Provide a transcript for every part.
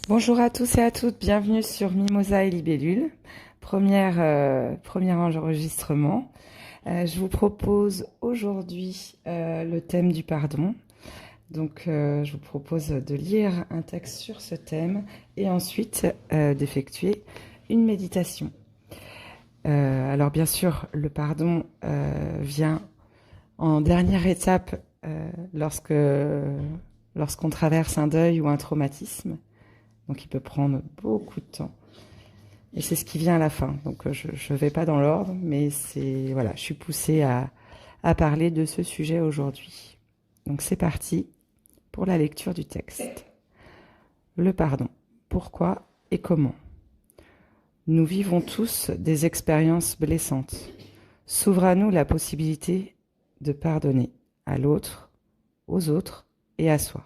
Bonjour à tous et à toutes, bienvenue sur Mimosa et Libellule, premier enregistrement. Je vous propose aujourd'hui le thème du pardon. Donc je vous propose de lire un texte sur ce thème et ensuite d'effectuer une méditation. Alors bien sûr, le pardon vient en dernière étape lorsqu'on traverse un deuil ou un traumatisme. Donc il peut prendre beaucoup de temps. Et c'est ce qui vient à la fin. Donc je ne vais pas dans l'ordre, mais voilà, je suis poussée à parler de ce sujet aujourd'hui. Donc c'est parti pour la lecture du texte. Le pardon. Pourquoi et comment? Nous vivons tous des expériences blessantes. S'ouvre à nous la possibilité de pardonner à l'autre, aux autres et à soi.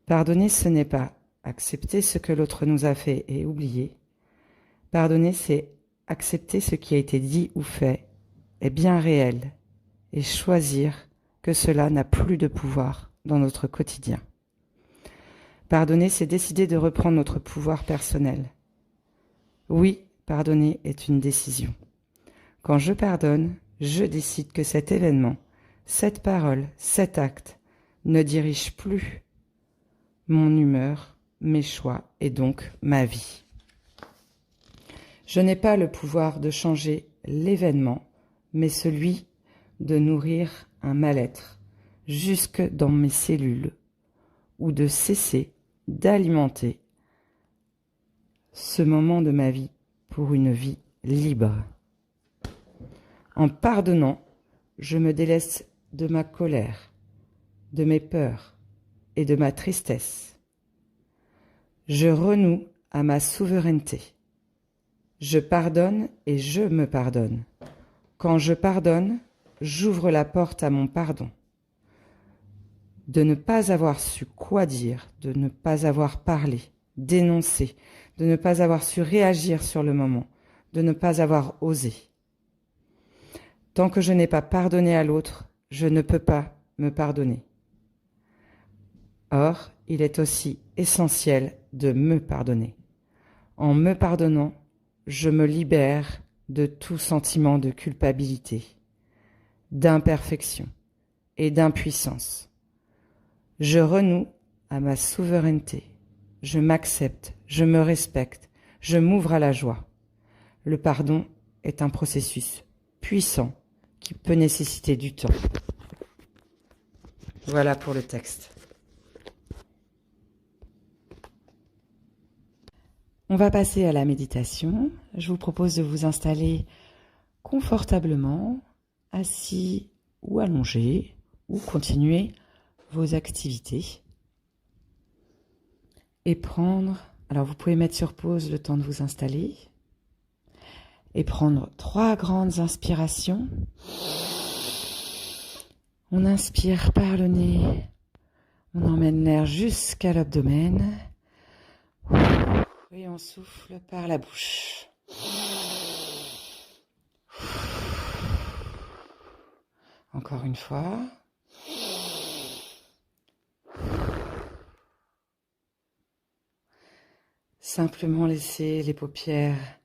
Pardonner, ce n'est pas accepter ce que l'autre nous a fait et oublier. Pardonner, c'est accepter ce qui a été dit ou fait est bien réel et choisir que cela n'a plus de pouvoir dans notre quotidien. Pardonner, c'est décider de reprendre notre pouvoir personnel. Oui, pardonner est une décision. Quand je pardonne, je décide que cet événement, cette parole, cet acte ne dirige plus mon humeur, mes choix et donc ma vie. Je n'ai pas le pouvoir de changer l'événement, mais celui de nourrir un mal-être jusque dans mes cellules ou de cesser d'alimenter ce moment de ma vie pour une vie libre. En pardonnant, je me délaisse de ma colère, de mes peurs et de ma tristesse. Je renoue à ma souveraineté. Je pardonne et je me pardonne. Quand je pardonne, j'ouvre la porte à mon pardon. De ne pas avoir su quoi dire, de ne pas avoir parlé, dénoncé, de ne pas avoir su réagir sur le moment, de ne pas avoir osé. Tant que je n'ai pas pardonné à l'autre, je ne peux pas me pardonner. Or, il est aussi essentiel de me pardonner. En me pardonnant, je me libère de tout sentiment de culpabilité, d'imperfection et d'impuissance. Je renoue à ma souveraineté. Je m'accepte, je me respecte, je m'ouvre à la joie. Le pardon est un processus puissant qui peut nécessiter du temps. Voilà pour le texte. On va passer à la méditation. Je vous propose de vous installer confortablement, assis ou allongé, ou continuer vos activités. Et alors vous pouvez mettre sur pause le temps de vous installer, et prendre 3 grandes inspirations. On inspire par le nez, on emmène l'air jusqu'à l'abdomen, et on souffle par la bouche. Encore une fois. Simplement laisser les paupières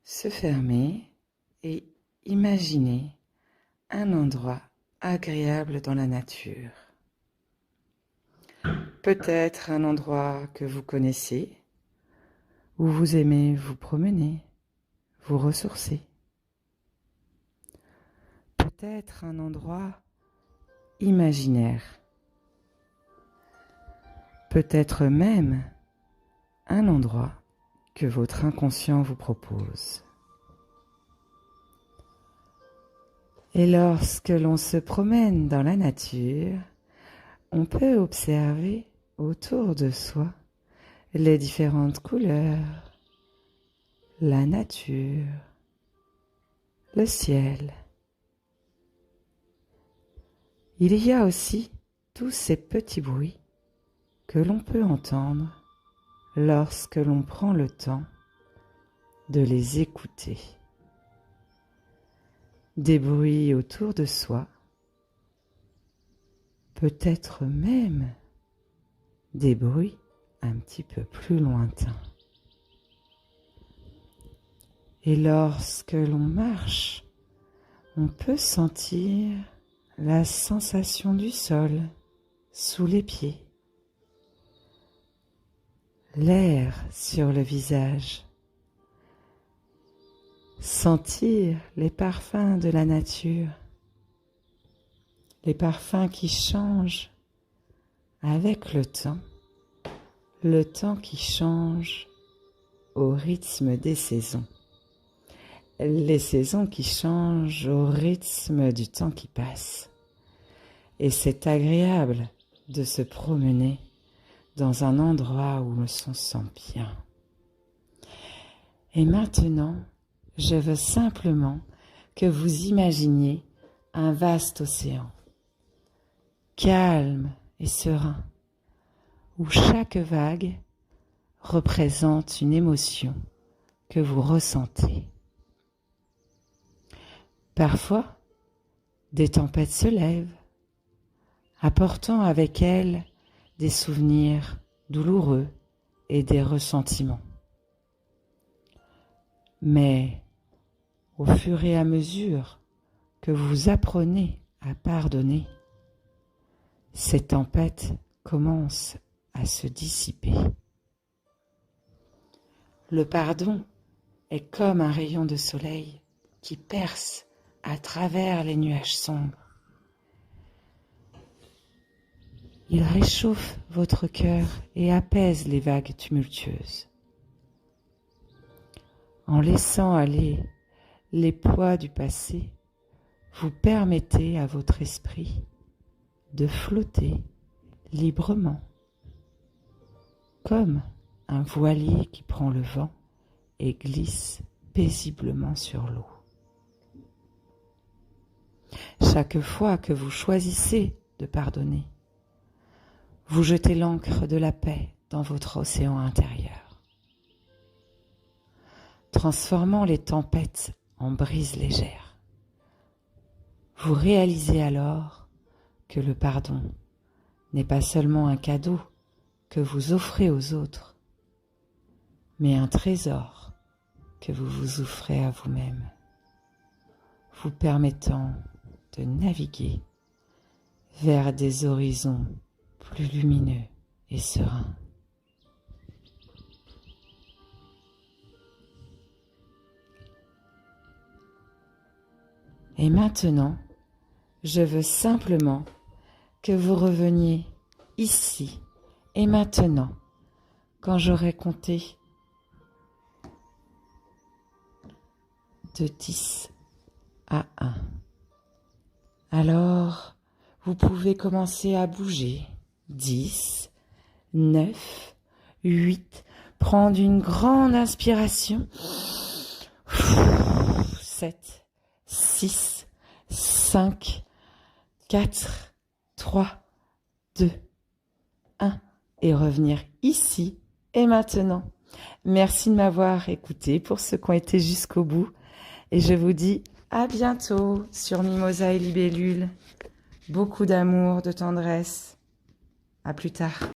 se fermer et imaginer un endroit agréable dans la nature. Peut-être un endroit que vous connaissez, où vous aimez vous promener, vous ressourcer. Peut-être un endroit imaginaire. Peut-être même un endroit que votre inconscient vous propose. Et lorsque l'on se promène dans la nature, on peut observer autour de soi les différentes couleurs, la nature, le ciel. Il y a aussi tous ces petits bruits que l'on peut entendre lorsque l'on prend le temps de les écouter. Des bruits autour de soi, peut-être même des bruits un petit peu plus lointain. Et lorsque l'on marche, on peut sentir la sensation du sol sous les pieds, l'air sur le visage, sentir les parfums de la nature, les parfums qui changent avec le temps qui change au rythme des saisons, les saisons qui changent au rythme du temps qui passe. Et c'est agréable de se promener dans un endroit où on se sent bien. Et maintenant, je veux simplement que vous imaginiez un vaste océan, calme et serein, où chaque vague représente une émotion que vous ressentez. Parfois, des tempêtes se lèvent, apportant avec elles des souvenirs douloureux et des ressentiments. Mais au fur et à mesure que vous apprenez à pardonner, ces tempêtes commencent à se dissiper. Le pardon est comme un rayon de soleil qui perce à travers les nuages sombres. Il réchauffe votre cœur et apaise les vagues tumultueuses. En laissant aller les poids du passé, vous permettez à votre esprit de flotter librement, comme un voilier qui prend le vent et glisse paisiblement sur l'eau. Chaque fois que vous choisissez de pardonner, vous jetez l'ancre de la paix dans votre océan intérieur, transformant les tempêtes en brises légères. Vous réalisez alors que le pardon n'est pas seulement un cadeau que vous offrez aux autres, mais un trésor que vous vous offrez à vous-même, vous permettant de naviguer vers des horizons plus lumineux et sereins. Et maintenant, je veux simplement que vous reveniez ici et maintenant, quand j'aurai compté de 10 à 1. Alors, vous pouvez commencer à bouger. 10, 9, 8, prendre une grande inspiration. 7, 6, 5, 4, 3, 2, 1 et revenir ici et maintenant. Merci de m'avoir écouté pour ceux qui ont été jusqu'au bout et je vous dis à bientôt sur Mimosa et Libellule. Beaucoup d'amour, de tendresse. À plus tard.